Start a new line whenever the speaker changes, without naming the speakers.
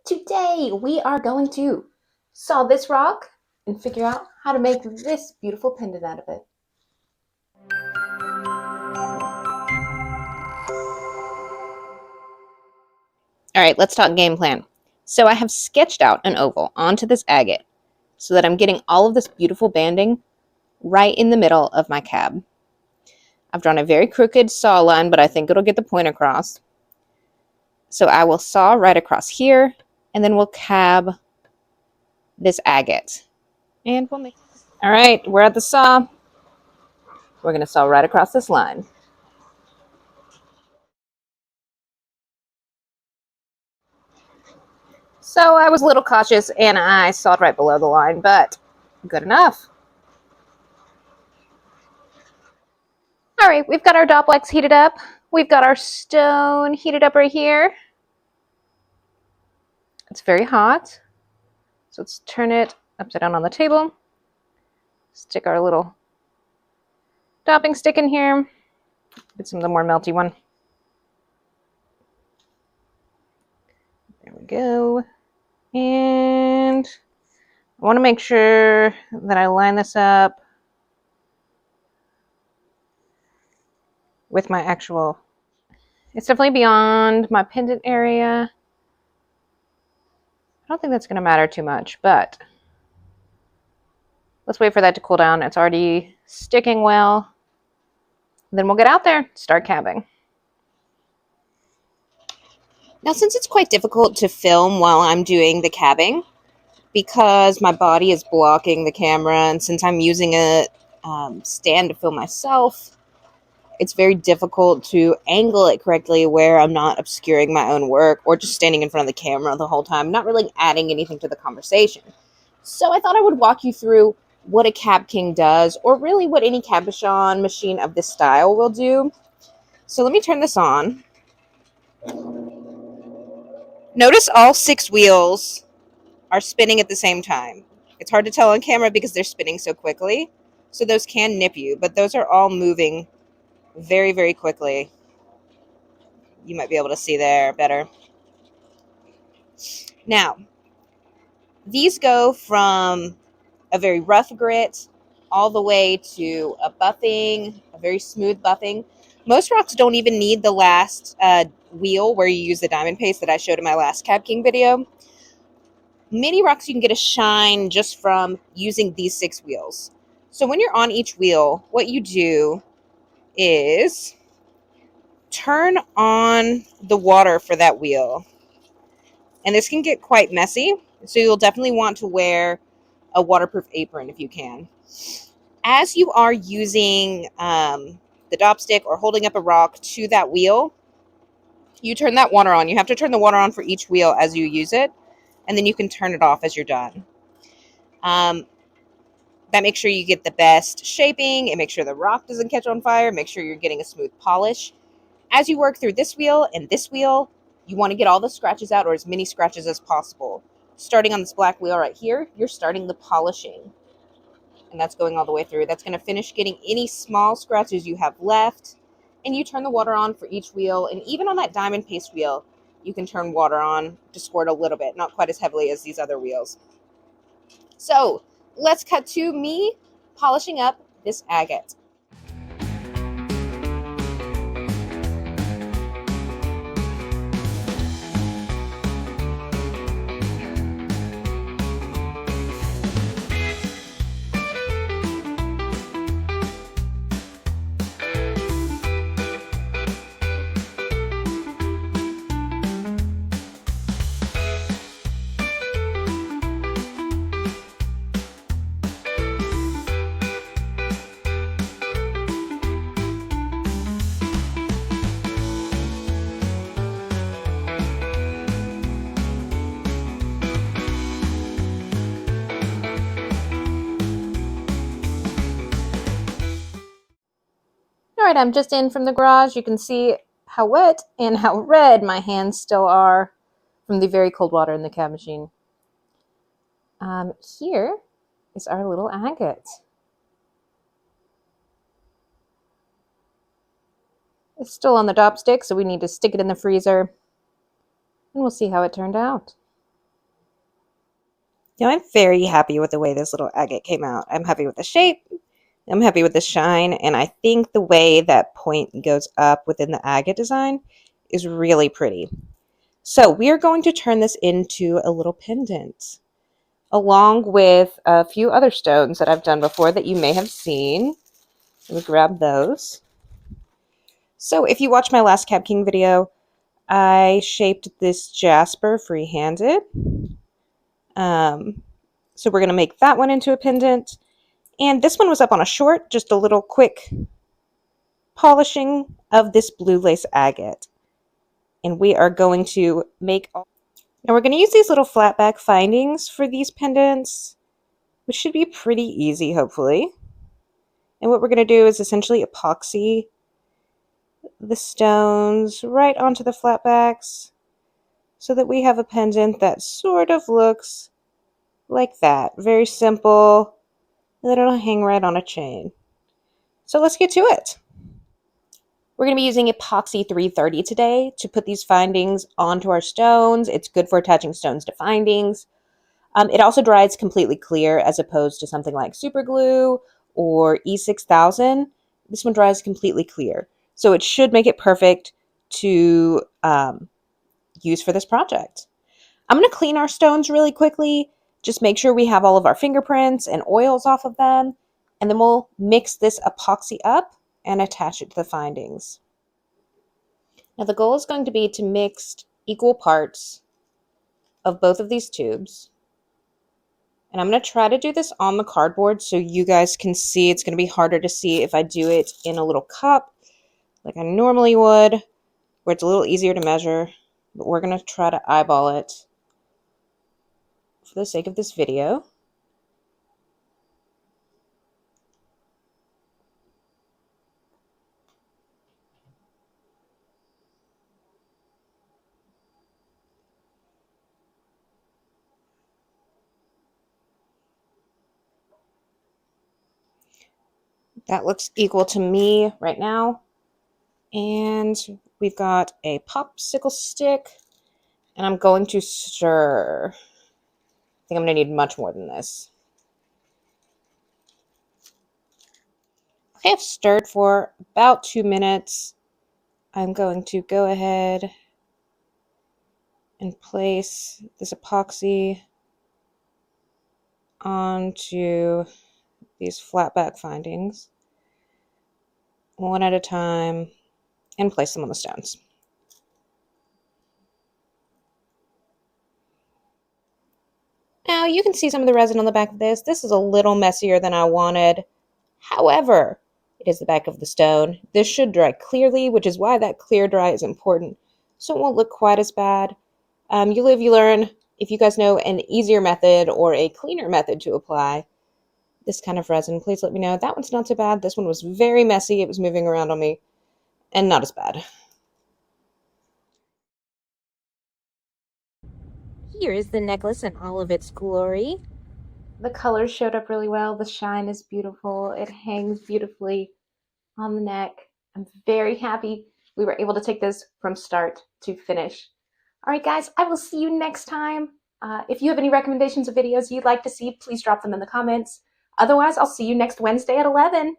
Today we are going to saw this rock and figure out how to make this beautiful pendant out of it. All right, let's talk game plan. So I have sketched out an oval onto this agate so that I'm getting all of this beautiful banding right in the middle of my cab. I've drawn a very crooked saw line, but I think it'll get the point across. So I will saw right across here, and then we'll cab this agate. And we'll make... All right, we're at the saw. We're going to saw right across this line. So I was a little cautious and I sawed right below the line, but good enough. All right, we've got our doplex heated up. We've got our stone heated up right here. It's very hot. So let's turn it upside down on the table. Stick our little dopping stick in here. Get some of the more melty one. There we go. And I want to make sure that I line this up with my actual... It's definitely beyond my pendant area. I don't think that's going to matter too much, but let's wait for that to cool down. It's already sticking well. Then we'll get out there, start cabbing. Now, since it's quite difficult to film while I'm doing the cabbing, because my body is blocking the camera, and since I'm using a stand to film myself, it's very difficult to angle it correctly where I'm not obscuring my own work or just standing in front of the camera the whole time, not really adding anything to the conversation. So I thought I would walk you through what a CabKing does, or really what any Cabochon machine of this style will do. So let me turn this on. Notice all 6 wheels are spinning at the same time. It's hard to tell on camera because they're spinning so quickly, so those can nip you, but those are all moving very, very quickly. You might be able to see there better. Now, these go from a very rough grit all the way to a buffing, a very smooth buffing. Most rocks don't even need the last wheel where you use the diamond paste that I showed in my last CabKing video. Many rocks you can get a shine just from using these 6 wheels. So when you're on each wheel, what you do is turn on the water for that wheel. And this can get quite messy, so you'll definitely want to wear a waterproof apron if you can. As you are using the dopstick or holding up a rock to that wheel, you turn that water on. You have to turn the water on for each wheel as you use it, and then you can turn it off as you're done. That makes sure you get the best shaping, and make sure the rock doesn't catch on fire, make sure you're getting a smooth polish. As you work through this wheel and this wheel, you want to get all the scratches out, or as many scratches as possible. Starting on this black wheel right here, you're starting the polishing. And that's going all the way through. That's going to finish getting any small scratches you have left. And you turn the water on for each wheel. And even on that diamond paste wheel, you can turn water on to squirt a little bit, not quite as heavily as these other wheels. So let's cut to me polishing up this agate. All right, I'm just in from the garage. You can see how wet and how red my hands still are from the very cold water in the cab machine. Here is our little agate. It's still on the dopstick, so we need to stick it in the freezer, and we'll see how it turned out. Now I'm very happy with the way this little agate came out. I'm happy with the shape, I'm happy with the shine, and I think the way that point goes up within the agate design is really pretty. So we are going to turn this into a little pendant, along with a few other stones that I've done before that you may have seen. Let me grab those. So if you watched my last CabKing video, I shaped this jasper free-handed. So we're going to make that one into a pendant. And this one was up on a short, just a little quick polishing of this blue lace agate. And we are going to make, now we're going to use these little flat back findings for these pendants, which should be pretty easy, hopefully. And what we're going to do is essentially epoxy the stones right onto the flat backs so that we have a pendant that sort of looks like that. Very simple, and then it'll hang right on a chain. So let's get to it. We're going to be using epoxy 330 today to put these findings onto our stones. It's good for attaching stones to findings. It also dries completely clear as opposed to something like super glue or E6000. This one dries completely clear. So it should make it perfect to use for this project. I'm going to clean our stones really quickly. Just make sure we have all of our fingerprints and oils off of them. And then we'll mix this epoxy up and attach it to the findings. Now the goal is going to be to mix equal parts of both of these tubes. And I'm going to try to do this on the cardboard so you guys can see. It's going to be harder to see if I do it in a little cup like I normally would, where it's a little easier to measure. But we're going to try to eyeball it for the sake of this video. That looks equal to me right now. And we've got a popsicle stick, and I'm going to stir. I think I'm going to need much more than this. Okay, I've stirred for about 2 minutes. I'm going to go ahead and place this epoxy onto these flat back findings one at a time and place them on the stones. Now you can see some of the resin on the back of this. This is a little messier than I wanted. However, it is the back of the stone. This should dry clearly, which is why that clear dry is important, so it won't look quite as bad. You live, you learn. If you guys know an easier method or a cleaner method to apply this kind of resin, please let me know. That one's not too bad. This one was very messy. It was moving around on me, and not as bad. Here is the necklace in all of its glory. The colors showed up really well. The shine is beautiful. It hangs beautifully on the neck. I'm very happy we were able to take this from start to finish. All right, guys, I will see you next time. If you have any recommendations of videos you'd like to see, please drop them in the comments. Otherwise, I'll see you next Wednesday at 11.